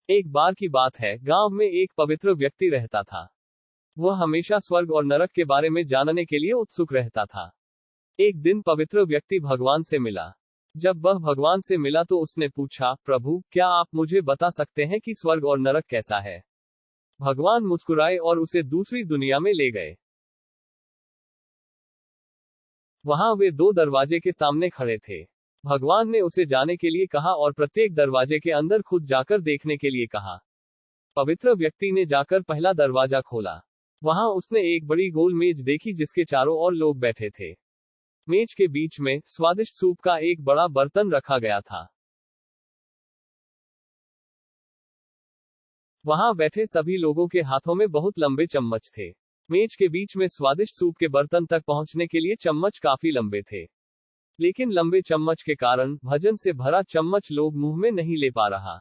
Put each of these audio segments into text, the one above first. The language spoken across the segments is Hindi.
एक बार की बात है, गांव में एक पवित्र व्यक्ति रहता था। वह हमेशा स्वर्ग और नरक के बारे में जानने के लिए उत्सुक रहता था। एक दिन पवित्र व्यक्ति भगवान से मिला। जब वह भगवान से मिला तो उसने पूछा, प्रभु, क्या आप मुझे बता सकते हैं कि स्वर्ग और नरक कैसा है? भगवान मुस्कुराए और उसे दूसरी दुनिया में ले गए। वहां वे दो दरवाजे के सामने खड़े थे। भगवान ने उसे जाने के लिए कहा और प्रत्येक दरवाजे के अंदर खुद जाकर देखने के लिए कहा। पवित्र व्यक्ति ने जाकर पहला दरवाजा खोला। वहां उसने एक बड़ी गोल मेज देखी जिसके चारों ओर लोग बैठे थे। मेज के बीच में स्वादिष्ट सूप का एक बड़ा बर्तन रखा गया था। वहां बैठे सभी लोगों के हाथों में बहुत लंबे चम्मच थे। मेज के बीच में स्वादिष्ट सूप के बर्तन तक पहुंचने के लिए चम्मच काफी लंबे थे। लेकिन लंबे चम्मच के कारण भजन से भरा चम्मच लोग मुंह में नहीं ले पा रहा।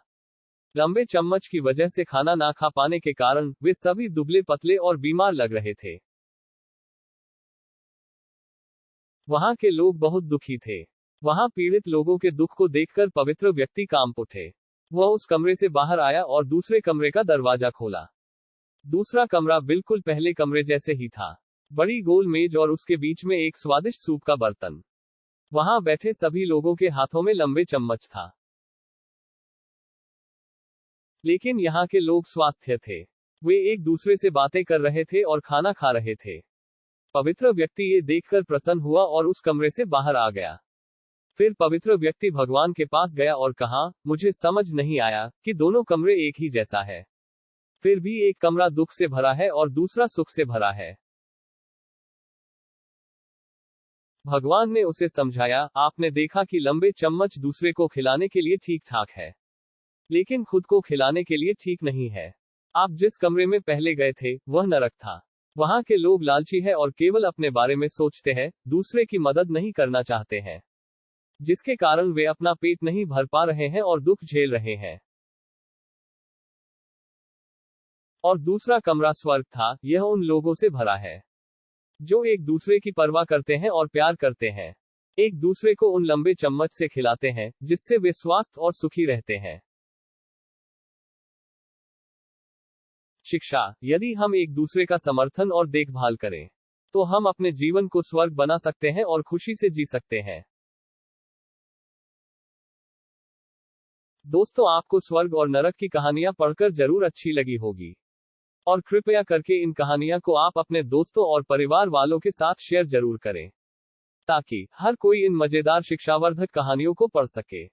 लंबे चम्मच की वजह से खाना ना खा पाने के कारण वे सभी दुबले पतले और बीमार लग रहे थे। वहां के लोग बहुत दुखी थे। वहां पीड़ित लोगों के दुख को देखकर पवित्र व्यक्ति कांप उठे। वह उस कमरे से बाहर आया और दूसरे कमरे का दरवाजा खोला। दूसरा कमरा बिल्कुल पहले कमरे जैसे ही था। बड़ी गोल मेज और उसके बीच में एक स्वादिष्ट सूप का बर्तन। वहां बैठे सभी लोगों के हाथों में लंबे चम्मच था। लेकिन यहाँ के लोग स्वास्थ्य थे। वे एक दूसरे से बातें कर रहे थे और खाना खा रहे थे। पवित्र व्यक्ति ये देखकर प्रसन्न हुआ और उस कमरे से बाहर आ गया। फिर पवित्र व्यक्ति भगवान के पास गया और कहा, मुझे समझ नहीं आया कि दोनों कमरे एक ही जैसा है। फिर भी एक कमरा दुख से भरा है और दूसरा सुख से भरा है। भगवान ने उसे समझाया, आपने देखा कि लंबे चम्मच दूसरे को खिलाने के लिए ठीक ठाक है, लेकिन खुद को खिलाने के लिए ठीक नहीं है। आप जिस कमरे में पहले गए थे वह नरक था। वहां के लोग लालची है और केवल अपने बारे में सोचते हैं, दूसरे की मदद नहीं करना चाहते हैं, जिसके कारण वे अपना पेट नहीं भर पा रहे हैं और दुख झेल रहे हैं। और दूसरा कमरा स्वर्ग था। यह उन लोगों से भरा है जो एक दूसरे की परवाह करते हैं और प्यार करते हैं। एक दूसरे को उन लंबे चम्मच से खिलाते हैं जिससे वे स्वस्थ और सुखी रहते हैं। शिक्षा, यदि हम एक दूसरे का समर्थन और देखभाल करें तो हम अपने जीवन को स्वर्ग बना सकते हैं और खुशी से जी सकते हैं। दोस्तों, आपको स्वर्ग और नरक की कहानियां पढ़कर जरूर अच्छी लगी होगी। और कृपया करके इन कहानियां को आप अपने दोस्तों और परिवार वालों के साथ शेयर जरूर करें, ताकि हर कोई इन मजेदार शिक्षावर्धक कहानियों को पढ़ सके।